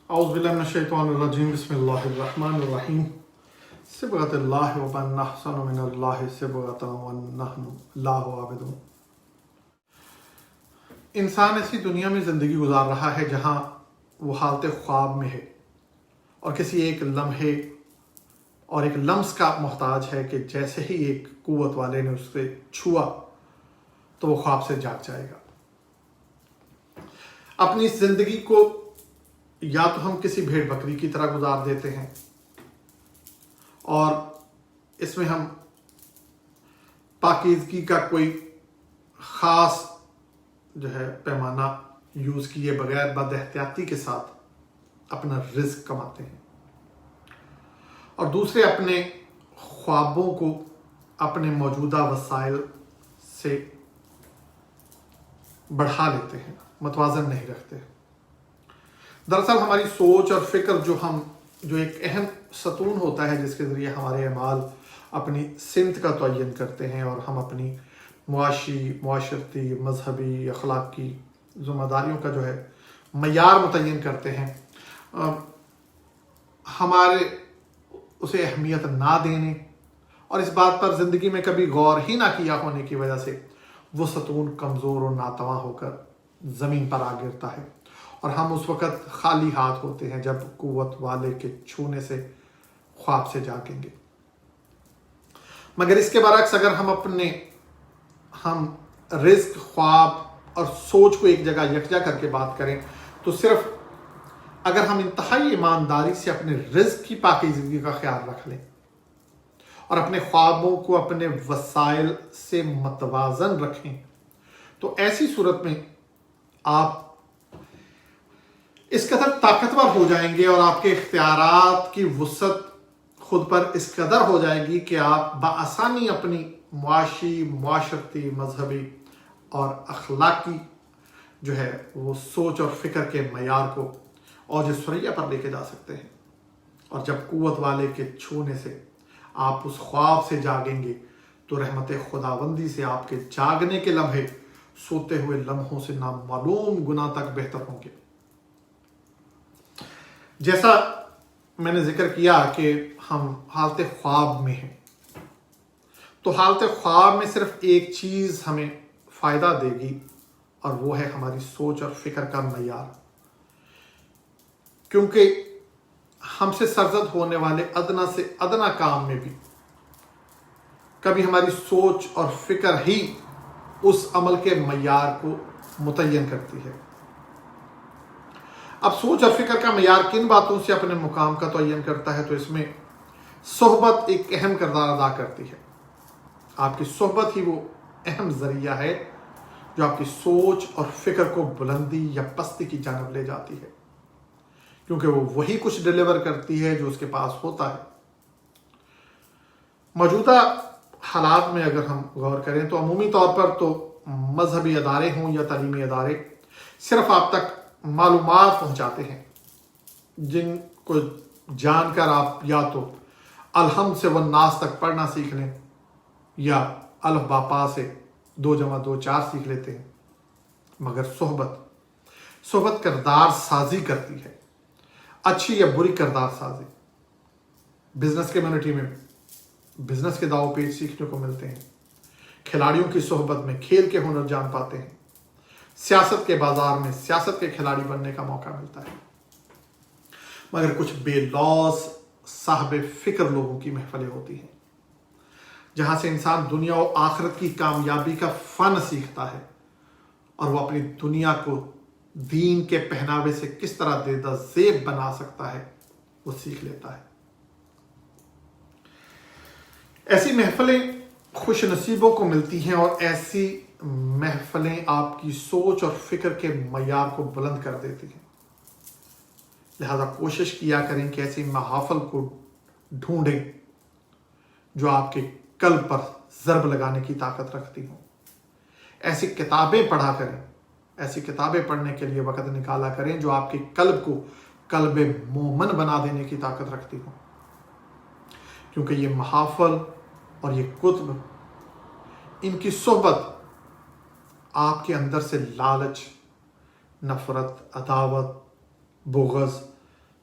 اعوذ باللہ من الشیطان الرجیم بسم اللہ الرحمن الرحیم صبغۃ اللہ ومن احسن من اللہ صبغۃ ونحن له عابدون۔ انسان ایسی دنیا میں زندگی گزار رہا ہے جہاں وہ حالت خواب میں ہے اور کسی ایک لمحے اور ایک لمس کا محتاج ہے کہ جیسے ہی ایک قوت والے نے اس سے چھوا تو وہ خواب سے جاگ جائے گا۔ اپنی اس زندگی کو یا تو ہم کسی بھیڑ بکری کی طرح گزار دیتے ہیں اور اس میں ہم پاکیزگی کا کوئی خاص پیمانہ یوز کیے بغیر بد احتیاطی کے ساتھ اپنا رزق کماتے ہیں، اور دوسرے اپنے خوابوں کو اپنے موجودہ وسائل سے بڑھا لیتے ہیں، متوازن نہیں رکھتے۔ دراصل ہماری سوچ اور فکر جو ایک اہم ستون ہوتا ہے جس کے ذریعے ہمارے اعمال اپنی سمت کا تعین کرتے ہیں اور ہم اپنی معاشرتی، مذہبی، اخلاقی ذمہ داریوں کا معیار متعین کرتے ہیں، ہمارے اسے اہمیت نہ دینے اور اس بات پر زندگی میں کبھی غور ہی نہ کیا ہونے کی وجہ سے وہ ستون کمزور اور ناتواں ہو کر زمین پر آ گرتا ہے اور ہم اس وقت خالی ہاتھ ہوتے ہیں جب قوت والے کے چھونے سے خواب سے جاگیں گے۔ مگر اس کے برعکس اگر ہم رزق، خواب اور سوچ کو ایک جگہ یکجا کر کے بات کریں تو صرف اگر ہم انتہائی ایمانداری سے اپنے رزق کی پاکیزگی کا خیال رکھ لیں اور اپنے خوابوں کو اپنے وسائل سے متوازن رکھیں تو ایسی صورت میں آپ اس قدر طاقتور ہو جائیں گے اور آپ کے اختیارات کی وسعت خود پر اس قدر ہو جائے گی کہ آپ بآسانی اپنی معاشرتی، مذہبی اور اخلاقی وہ سوچ اور فکر کے معیار کو اوج ثریا پر لے کے جا سکتے ہیں۔ اور جب قوت والے کے چھونے سے آپ اس خواب سے جاگیں گے تو رحمت خداوندی سے آپ کے جاگنے کے لمحے سوتے ہوئے لمحوں سے نامعلوم گنا تک بہتر ہوں گے۔ جیسا میں نے ذکر کیا کہ ہم حالت خواب میں ہیں، تو حالت خواب میں صرف ایک چیز ہمیں فائدہ دے گی اور وہ ہے ہماری سوچ اور فکر کا معیار، کیونکہ ہم سے سرزد ہونے والے ادنا سے ادنا کام میں بھی کبھی ہماری سوچ اور فکر ہی اس عمل کے معیار کو متعین کرتی ہے۔ اب سوچ اور فکر کا معیار کن باتوں سے اپنے مقام کا تعین کرتا ہے، تو اس میں صحبت ایک اہم کردار ادا کرتی ہے۔ آپ کی صحبت ہی وہ اہم ذریعہ ہے جو آپ کی سوچ اور فکر کو بلندی یا پستی کی جانب لے جاتی ہے، کیونکہ وہ وہی کچھ ڈیلیور کرتی ہے جو اس کے پاس ہوتا ہے۔ موجودہ حالات میں اگر ہم غور کریں تو عمومی طور پر تو مذہبی ادارے ہوں یا تعلیمی ادارے صرف آپ تک معلومات پہنچاتے ہیں جن کو جان کر آپ یا تو الحمد سے والناس تک پڑھنا سیکھ لیں یا الف با پا سے 2 + 2 4 سیکھ لیتے ہیں، مگر صحبت کردار سازی کرتی ہے، اچھی یا بری کردار سازی۔ بزنس کمیونٹی میں بزنس کے داؤ پیچ سیکھنے کو ملتے ہیں، کھلاڑیوں کی صحبت میں کھیل کے ہنر جان پاتے ہیں، سیاست کے بازار میں سیاست کے کھلاڑی بننے کا موقع ملتا ہے۔ مگر کچھ بے لوث صاحب فکر لوگوں کی محفلیں ہوتی ہیں جہاں سے انسان دنیا و آخرت کی کامیابی کا فن سیکھتا ہے اور وہ اپنی دنیا کو دین کے پہناوے سے کس طرح دیدہ زیب بنا سکتا ہے وہ سیکھ لیتا ہے۔ ایسی محفلیں خوش نصیبوں کو ملتی ہیں اور ایسی محفلیں آپ کی سوچ اور فکر کے معیار کو بلند کر دیتی ہیں۔ لہذا کوشش کیا کریں کہ ایسی محافل کو ڈھونڈیں جو آپ کے قلب پر ضرب لگانے کی طاقت رکھتی ہوں۔ ایسی کتابیں پڑھا کریں، ایسی کتابیں پڑھنے کے لیے وقت نکالا کریں جو آپ کے قلب کو قلب مومن بنا دینے کی طاقت رکھتی ہوں، کیونکہ یہ محافل اور یہ کتب، ان کی صحبت آپ کے اندر سے لالچ، نفرت، عداوت، بغض